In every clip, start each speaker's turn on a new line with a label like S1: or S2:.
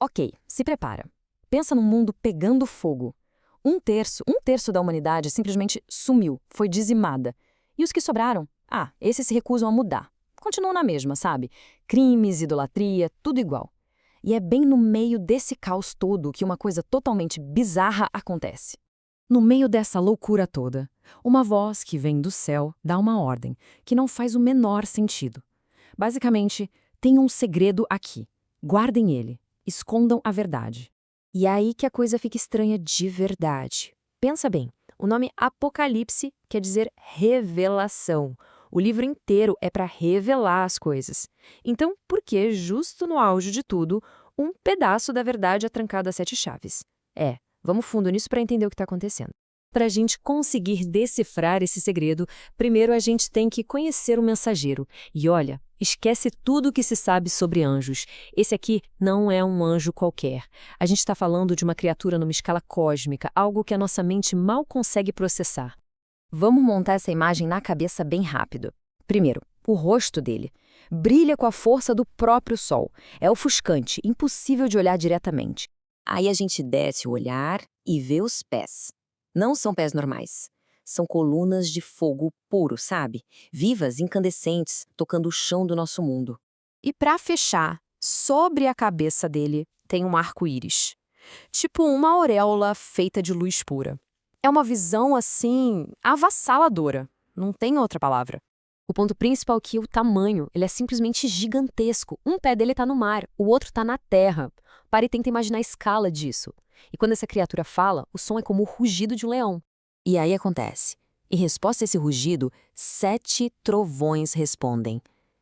S1: Ok, se prepara. Pensa num mundo pegando fogo. Um terço da humanidade simplesmente sumiu, foi dizimada. E os que sobraram? Esses se recusam a mudar. Continuam na mesma, sabe? Crimes, idolatria, tudo igual. E é bem no meio desse caos todo que uma coisa totalmente bizarra acontece.
S2: No meio dessa loucura toda, uma voz que vem do céu dá uma ordem, que não faz o menor sentido. Basicamente, tem um segredo aqui. Guardem ele. Escondam a verdade.
S3: E é aí que a coisa fica estranha de verdade. Pensa bem, o nome Apocalipse quer dizer revelação. O livro inteiro é para revelar as coisas. Então, por que, justo no auge de tudo, um pedaço da verdade é trancado a 7 chaves? Vamos fundo nisso para entender o que está acontecendo.
S1: Para a gente conseguir decifrar esse segredo, primeiro a gente tem que conhecer o mensageiro. E olha, esquece tudo o que se sabe sobre anjos. Esse aqui não é um anjo qualquer. A gente está falando de uma criatura numa escala cósmica, algo que a nossa mente mal consegue processar. Vamos montar essa imagem na cabeça bem rápido. Primeiro, o rosto dele. Brilha com a força do próprio sol. É ofuscante, impossível de olhar diretamente.
S4: Aí a gente desce o olhar e vê os pés. Não são pés normais. São colunas de fogo puro, sabe? Vivas, incandescentes, tocando o chão do nosso mundo.
S3: E para fechar, sobre a cabeça dele tem um arco-íris. Tipo uma auréola feita de luz pura. É uma visão, assim, avassaladora. Não tem outra palavra.
S1: O ponto principal aqui é o tamanho. Ele é simplesmente gigantesco. Um pé dele está no mar, o outro está na terra. Pare e tenta imaginar a escala disso. E quando essa criatura fala, o som é como o rugido de um leão.
S4: E aí acontece. Em resposta a esse rugido, 7 trovões respondem.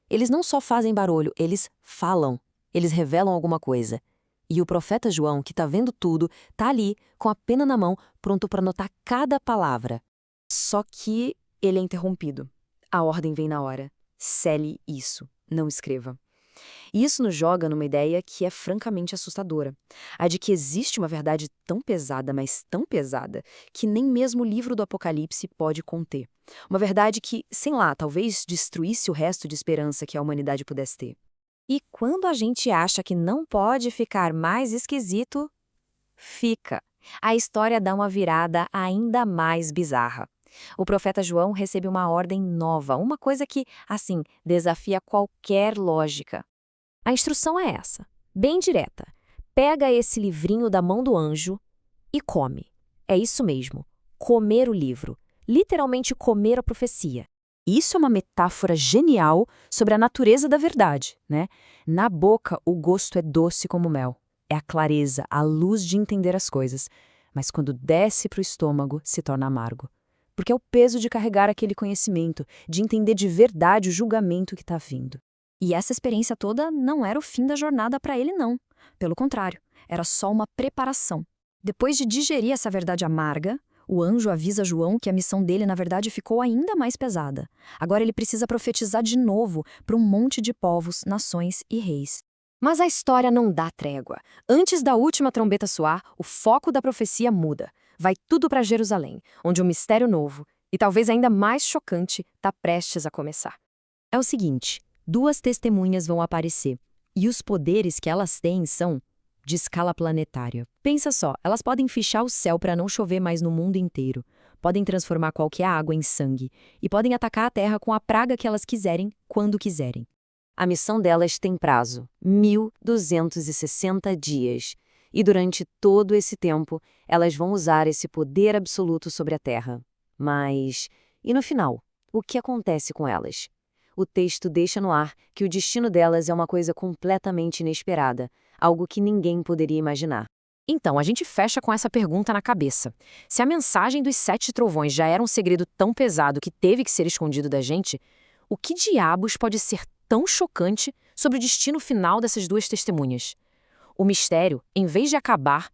S4: Eles não só fazem barulho, eles falam. Eles revelam alguma coisa. E o profeta João, que está vendo tudo, está ali, com a pena na mão, pronto para anotar cada palavra.
S3: Só que ele é interrompido. A ordem vem na hora. Cele isso. Não escreva. E isso nos joga numa ideia que é francamente assustadora. A de que existe uma verdade tão pesada, mas tão pesada, que nem mesmo o livro do Apocalipse pode conter. Uma verdade que, sei lá, talvez destruísse o resto de esperança que a humanidade pudesse ter. E quando a gente acha que não pode ficar mais esquisito, fica. A história dá uma virada ainda mais bizarra. O profeta João recebe uma ordem nova, uma coisa que, assim, desafia qualquer lógica. A instrução é essa, bem direta. Pega esse livrinho da mão do anjo e come. É isso mesmo, comer o livro. Literalmente comer a profecia. Isso é uma metáfora genial sobre a natureza da verdade, né? Na boca, o gosto é doce como mel. É a clareza, a luz de entender as coisas. Mas quando desce para o estômago, se torna amargo. Porque é o peso de carregar aquele conhecimento, de entender de verdade o julgamento que está vindo. E essa experiência toda não era o fim da jornada para ele, não. Pelo contrário, era só uma preparação. Depois de digerir essa verdade amarga, o anjo avisa João que a missão dele, na verdade, ficou ainda mais pesada. Agora ele precisa profetizar de novo para um monte de povos, nações e reis. Mas a história não dá trégua. Antes da última trombeta soar, o foco da profecia muda. Vai tudo para Jerusalém, onde um mistério novo, e talvez ainda mais chocante, está prestes a começar. É o seguinte, 2 testemunhas vão aparecer, e os poderes que elas têm são de escala planetária. Pensa só, elas podem fichar o céu para não chover mais no mundo inteiro, podem transformar qualquer água em sangue, e podem atacar a Terra com a praga que elas quiserem, quando quiserem. A missão delas tem prazo, 1260 dias. E durante todo esse tempo, elas vão usar esse poder absoluto sobre a Terra. Mas, e no final? O que acontece com elas? O texto deixa no ar que o destino delas é uma coisa completamente inesperada, algo que ninguém poderia imaginar. Então, a gente fecha com essa pergunta na cabeça. Se a mensagem dos 7 trovões já era um segredo tão pesado que teve que ser escondido da gente, o que diabos pode ser tão chocante sobre o destino final dessas 2 testemunhas? O mistério, em vez de acabar,